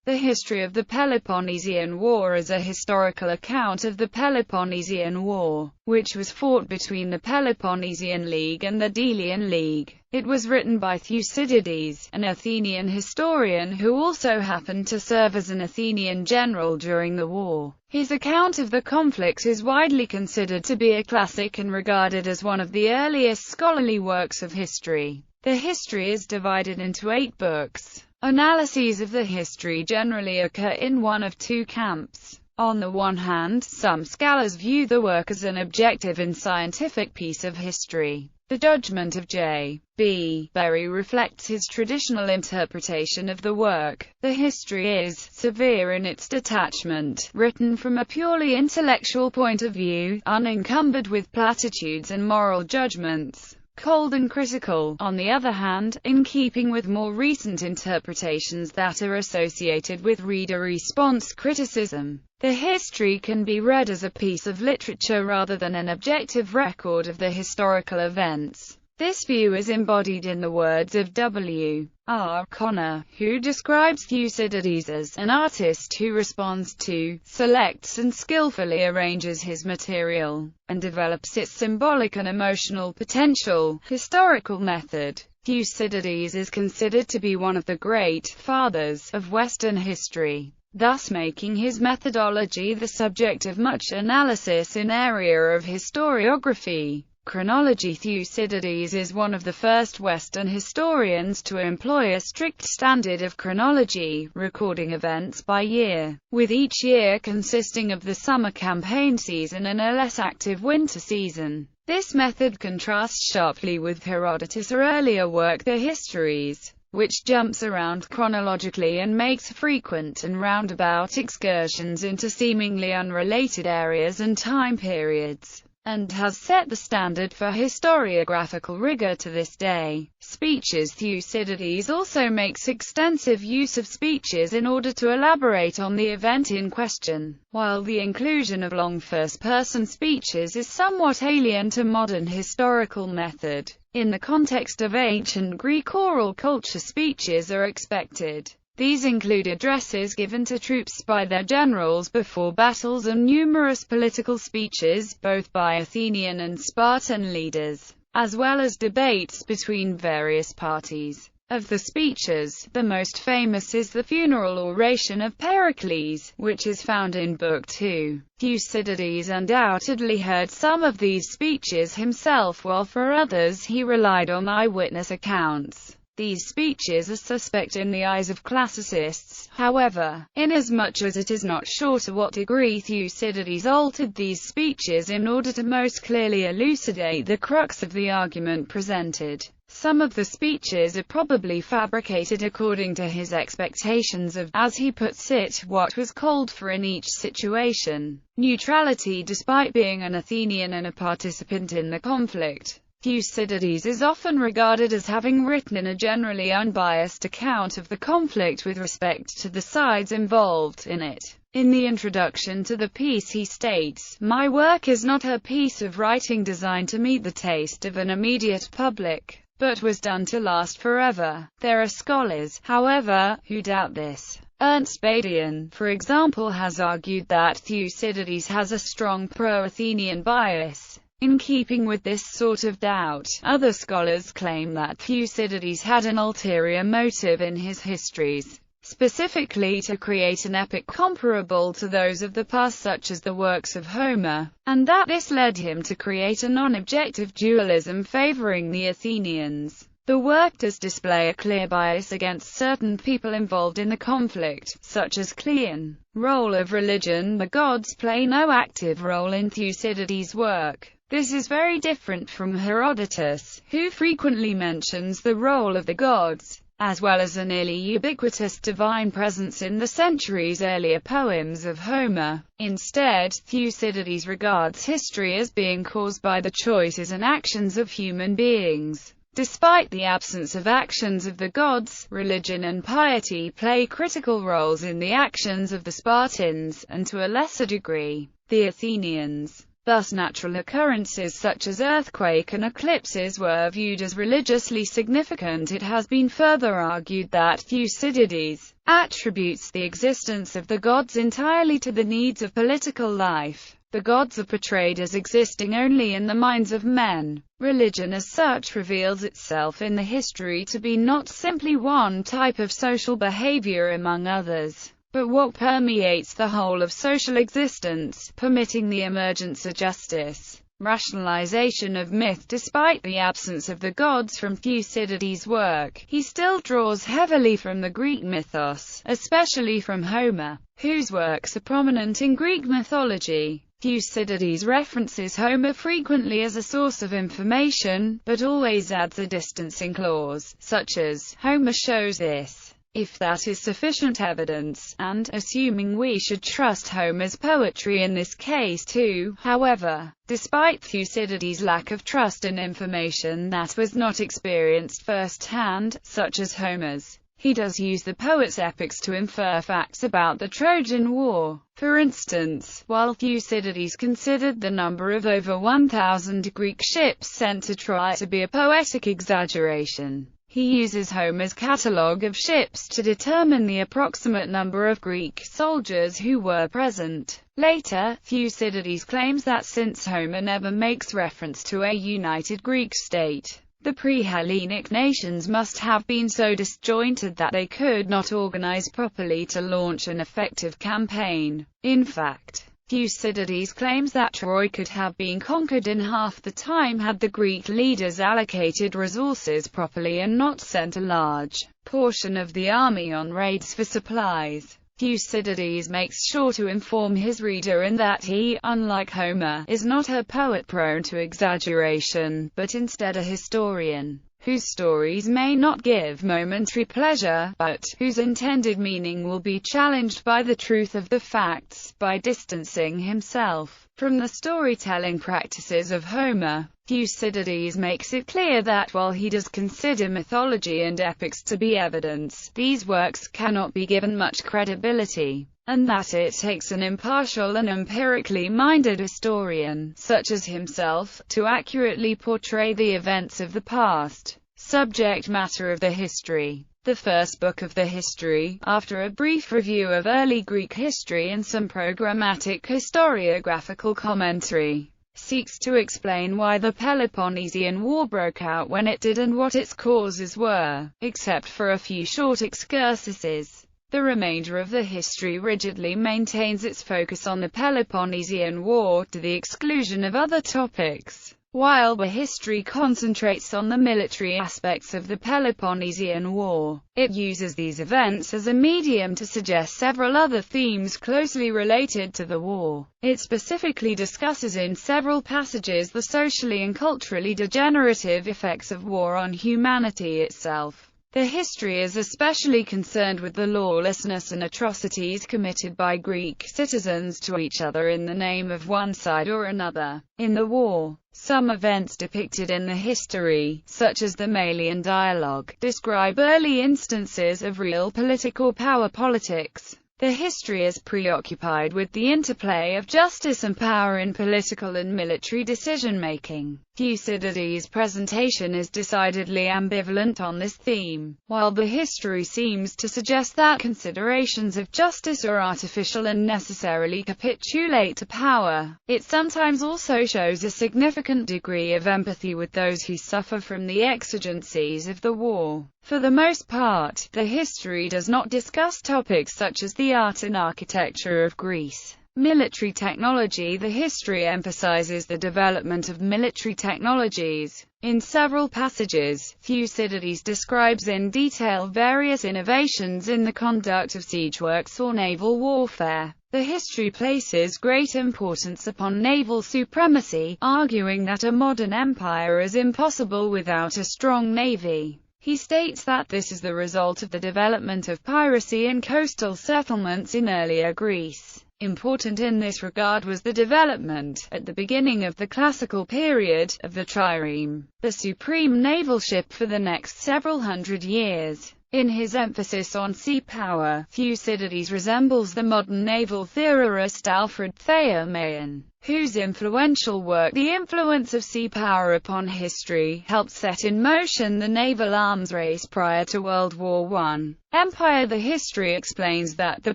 The history of the Peloponnesian War is a historical account of the Peloponnesian War, which was fought between the Peloponnesian League and the Delian League. It was written by Thucydides, an Athenian historian who also happened to serve as an Athenian general during the war. His account of the conflict is widely considered to be a classic and regarded as one of the earliest scholarly works of history. The history is divided into 8 books. Analyses of the history generally occur in one of 2 camps. On the one hand, some scholars view the work as an objective and scientific piece of history. The judgment of J.B. Berry reflects his traditional interpretation of the work. The history is severe in its detachment, written from a purely intellectual point of view, unencumbered with platitudes and moral judgments. Cold and critical, on the other hand, in keeping with more recent interpretations that are associated with reader response criticism. The history can be read as a piece of literature rather than an objective record of the historical events. This view is embodied in the words of W. R. Connor, who describes Thucydides as an artist who responds to, selects and skillfully arranges his material, and develops its symbolic and emotional potential. Historical method. Thucydides is considered to be one of the great fathers of Western history, thus making his methodology the subject of much analysis in area of historiography. Chronology. Thucydides is one of the first Western historians to employ a strict standard of chronology, recording events by year, with each year consisting of the summer campaign season and a less active winter season. This method contrasts sharply with Herodotus' earlier work The Histories, which jumps around chronologically and makes frequent and roundabout excursions into seemingly unrelated areas and time periods, and has set the standard for historiographical rigor to this day. Speeches. Thucydides also makes extensive use of speeches in order to elaborate on the event in question, while the inclusion of long first-person speeches is somewhat alien to modern historical method. In the context of ancient Greek oral culture, speeches are expected. These include addresses given to troops by their generals before battles and numerous political speeches, both by Athenian and Spartan leaders, as well as debates between various parties. Of the speeches, the most famous is the funeral oration of Pericles, which is found in Book 2. Thucydides undoubtedly heard some of these speeches himself, while for others he relied on eyewitness accounts. These speeches are suspect in the eyes of classicists, however, inasmuch as it is not sure to what degree Thucydides altered these speeches in order to most clearly elucidate the crux of the argument presented. Some of the speeches are probably fabricated according to his expectations of, as he puts it, what was called for in each situation. Neutrality. Despite being an Athenian and a participant in the conflict, Thucydides is often regarded as having written a generally unbiased account of the conflict with respect to the sides involved in it. In the introduction to the piece he states, "My work is not a piece of writing designed to meet the taste of an immediate public, but was done to last forever." There are scholars, however, who doubt this. Ernst Badian, for example, has argued that Thucydides has a strong pro-Athenian bias. In keeping with this sort of doubt, other scholars claim that Thucydides had an ulterior motive in his histories, specifically to create an epic comparable to those of the past such as the works of Homer, and that this led him to create a non-objective dualism favoring the Athenians. The work does display a clear bias against certain people involved in the conflict, such as Cleon. Role of religion. The gods play no active role in Thucydides' work. This is very different from Herodotus, who frequently mentions the role of the gods, as well as a nearly ubiquitous divine presence in the centuries earlier poems of Homer. Instead, Thucydides regards history as being caused by the choices and actions of human beings. Despite the absence of actions of the gods, religion and piety play critical roles in the actions of the Spartans, and to a lesser degree, the Athenians. Thus natural occurrences such as earthquake and eclipses were viewed as religiously significant. It has been further argued that Thucydides attributes the existence of the gods entirely to the needs of political life. The gods are portrayed as existing only in the minds of men. Religion as such reveals itself in the history to be not simply one type of social behavior among others, but what permeates the whole of social existence, permitting the emergence of justice. Rationalization of myth. Despite the absence of the gods from Thucydides' work, he still draws heavily from the Greek mythos, especially from Homer, whose works are prominent in Greek mythology. Thucydides references Homer frequently as a source of information, but always adds a distancing clause, such as, "Homer shows this, if that is sufficient evidence," and, assuming we should trust Homer's poetry in this case too. However, despite Thucydides' lack of trust in information that was not experienced firsthand, such as Homer's, he does use the poet's epics to infer facts about the Trojan War. For instance, while Thucydides considered the number of over 1,000 Greek ships sent to Troy to be a poetic exaggeration, he uses Homer's catalogue of ships to determine the approximate number of Greek soldiers who were present. Later, Thucydides claims that since Homer never makes reference to a united Greek state, the pre-Hellenic nations must have been so disjointed that they could not organize properly to launch an effective campaign. In fact, Thucydides claims that Troy could have been conquered in half the time had the Greek leaders allocated resources properly and not sent a large portion of the army on raids for supplies. Thucydides makes sure to inform his reader in that he, unlike Homer, is not a poet prone to exaggeration, but instead a historian, whose stories may not give momentary pleasure, but whose intended meaning will be challenged by the truth of the facts. By distancing himself from the storytelling practices of Homer, Thucydides makes it clear that while he does consider mythology and epics to be evidence, these works cannot be given much credibility, and that it takes an impartial and empirically minded historian, such as himself, to accurately portray the events of the past. Subject matter of the history. The first book of the history, after a brief review of early Greek history and some programmatic historiographical commentary, seeks to explain why the Peloponnesian War broke out when it did and what its causes were. Except for a few short excursuses, the remainder of the history rigidly maintains its focus on the Peloponnesian War, to the exclusion of other topics. While the history concentrates on the military aspects of the Peloponnesian War, it uses these events as a medium to suggest several other themes closely related to the war. It specifically discusses in several passages the socially and culturally degenerative effects of war on humanity itself. The history is especially concerned with the lawlessness and atrocities committed by Greek citizens to each other in the name of one side or another in the war. Some events depicted in the history, such as the Malian dialogue, describe early instances of real political power politics. The history is preoccupied with the interplay of justice and power in political and military decision-making. Thucydides' presentation is decidedly ambivalent on this theme. While the history seems to suggest that considerations of justice are artificial and necessarily capitulate to power, it sometimes also shows a significant degree of empathy with those who suffer from the exigencies of the war. For the most part, the history does not discuss topics such as the art and architecture of Greece. Military technology. The history emphasizes the development of military technologies. In several passages, Thucydides describes in detail various innovations in the conduct of siege works or naval warfare. The history places great importance upon naval supremacy, arguing that a modern empire is impossible without a strong navy. He states that this is the result of the development of piracy and coastal settlements in earlier Greece. Important in this regard was the development, at the beginning of the classical period, of the trireme, the supreme naval ship for the next several hundred years. In his emphasis on sea power, Thucydides resembles the modern naval theorist Alfred Thayer Mahan, whose influential work The Influence of Sea Power upon History helped set in motion the naval arms race prior to World War I. Empire. The history explains that the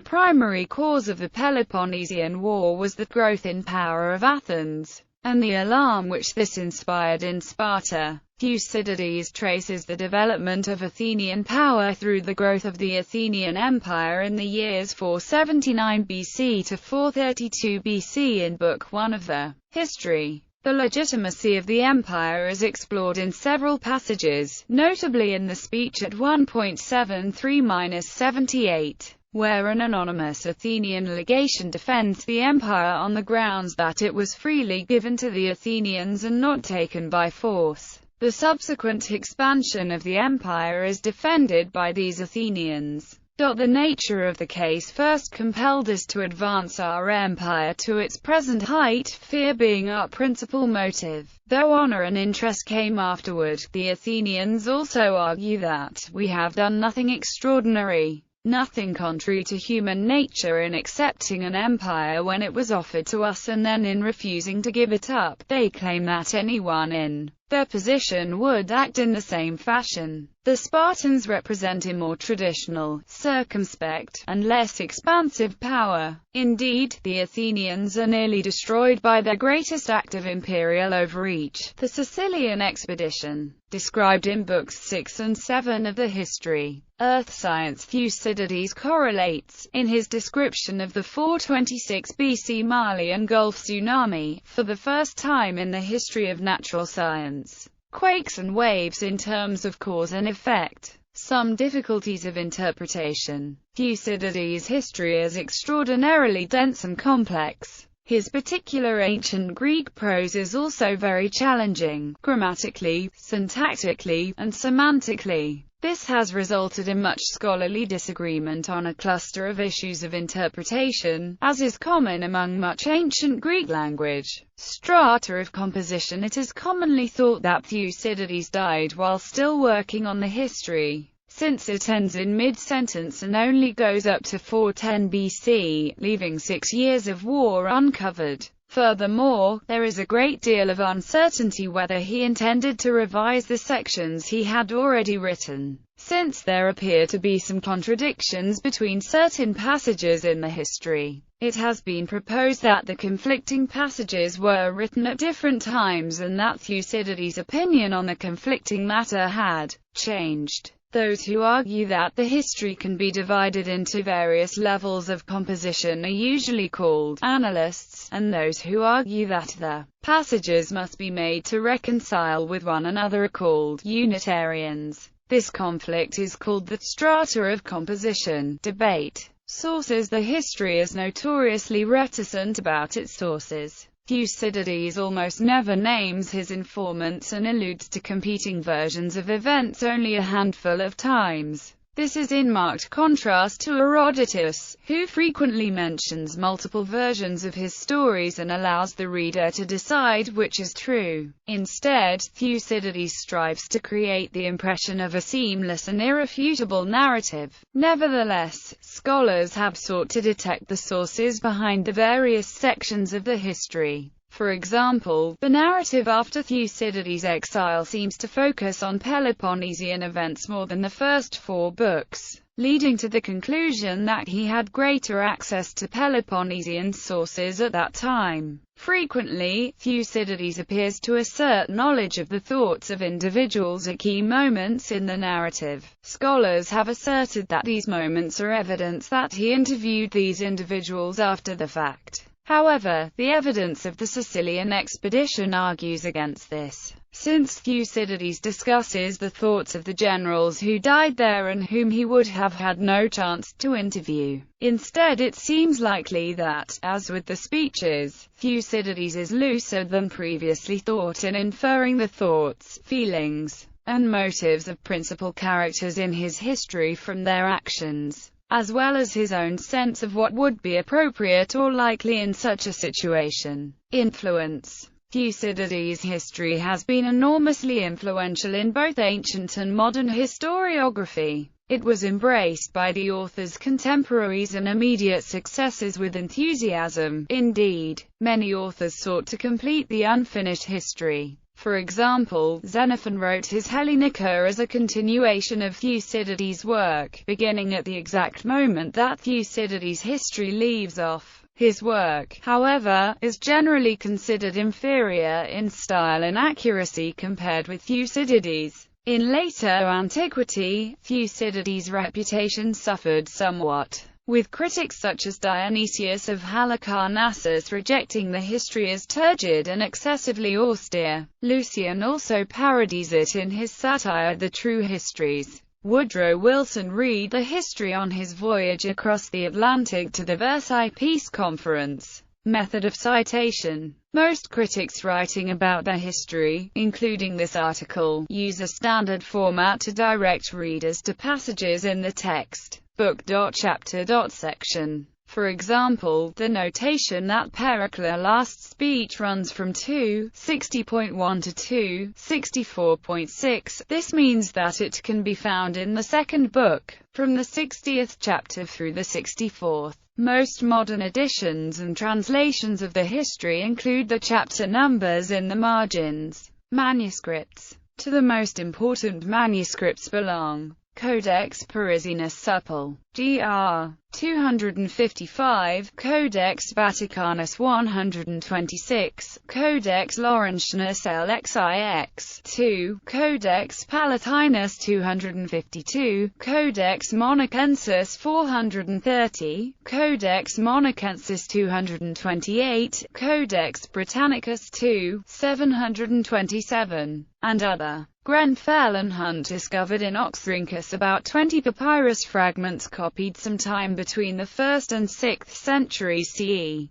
primary cause of the Peloponnesian War was the growth in power of Athens, and the alarm which this inspired in Sparta. Thucydides traces the development of Athenian power through the growth of the Athenian Empire in the years 479 BC to 432 BC in Book 1 of the History. The legitimacy of the empire is explored in several passages, notably in the speech at 1.73-78. Where an anonymous Athenian legation defends the empire on the grounds that it was freely given to the Athenians and not taken by force. The subsequent expansion of the empire is defended by these Athenians. The nature of the case first compelled us to advance our empire to its present height, fear being our principal motive, though honor and interest came afterward. The Athenians also argue that we have done nothing extraordinary, nothing contrary to human nature in accepting an empire when it was offered to us and then in refusing to give it up. They claim that anyone in their position would act in the same fashion. The Spartans represent a more traditional, circumspect, and less expansive power. Indeed, the Athenians are nearly destroyed by their greatest act of imperial overreach, the Sicilian expedition, described in Books 6 and 7 of the History. Earth Science. Thucydides correlates, in his description of the 426 BC Malian Gulf tsunami, for the first time in the history of natural science, quakes and waves in terms of cause and effect. Some difficulties of interpretation. Thucydides' history is extraordinarily dense and complex. His particular ancient Greek prose is also very challenging, grammatically, syntactically, and semantically. This has resulted in much scholarly disagreement on a cluster of issues of interpretation, as is common among much ancient Greek language. Strata of composition. It is commonly thought that Thucydides died while still working on the history, since it ends in mid-sentence and only goes up to 410 BC, leaving 6 years of war uncovered. Furthermore, there is a great deal of uncertainty whether he intended to revise the sections he had already written, since there appear to be some contradictions between certain passages in the history. It has been proposed that the conflicting passages were written at different times and that Thucydides' opinion on the conflicting matter had changed. Those who argue that the history can be divided into various levels of composition are usually called annalists, and those who argue that the passages must be made to reconcile with one another are called Unitarians. This conflict is called the strata of composition debate. Sources. The history is notoriously reticent about its sources. Thucydides almost never names his informants and alludes to competing versions of events only a handful of times. This is in marked contrast to Herodotus, who frequently mentions multiple versions of his stories and allows the reader to decide which is true. Instead, Thucydides strives to create the impression of a seamless and irrefutable narrative. Nevertheless, scholars have sought to detect the sources behind the various sections of the history. For example, the narrative after Thucydides' exile seems to focus on Peloponnesian events more than the first 4 books, leading to the conclusion that he had greater access to Peloponnesian sources at that time. Frequently, Thucydides appears to assert knowledge of the thoughts of individuals at key moments in the narrative. Scholars have asserted that these moments are evidence that he interviewed these individuals after the fact. However, the evidence of the Sicilian expedition argues against this, since Thucydides discusses the thoughts of the generals who died there and whom he would have had no chance to interview. Instead, it seems likely that, as with the speeches, Thucydides is looser than previously thought in inferring the thoughts, feelings, and motives of principal characters in his history from their actions, as well as his own sense of what would be appropriate or likely in such a situation. Influence. Thucydides' history has been enormously influential in both ancient and modern historiography. It was embraced by the author's contemporaries and immediate successors with enthusiasm. Indeed, many authors sought to complete the unfinished history. For example, Xenophon wrote his Hellenica as a continuation of Thucydides' work, beginning at the exact moment that Thucydides' history leaves off. His work, however, is generally considered inferior in style and accuracy compared with Thucydides'. In later antiquity, Thucydides' reputation suffered somewhat, with critics such as Dionysius of Halicarnassus rejecting the history as turgid and excessively austere. Lucian also parodies it in his satire The True Histories. Woodrow Wilson read the history on his voyage across the Atlantic to the Versailles Peace Conference. Method of citation. Most critics writing about their history, including this article, use a standard format to direct readers to passages in the text. Book.chapter.section. For example, the notation that Pericles' last speech runs from 2:60.1 to 2:64.6. This means that it can be found in the second book, from the 60th chapter through the 64th. Most modern editions and translations of the history include the chapter numbers in the margins. Manuscripts. To the most important manuscripts belong Codex Parisianus Supple, gr. 255, Codex Vaticanus 126, Codex Laurentianus LXIX 2, Codex Palatinus 252, Codex Monachensis 430, Codex Monachensis 228, Codex Britannicus 2, 727, and other. Grenfell and Hunt discovered in Oxyrhynchus about 20 papyrus fragments copied sometime between the 1st and 6th centuries CE.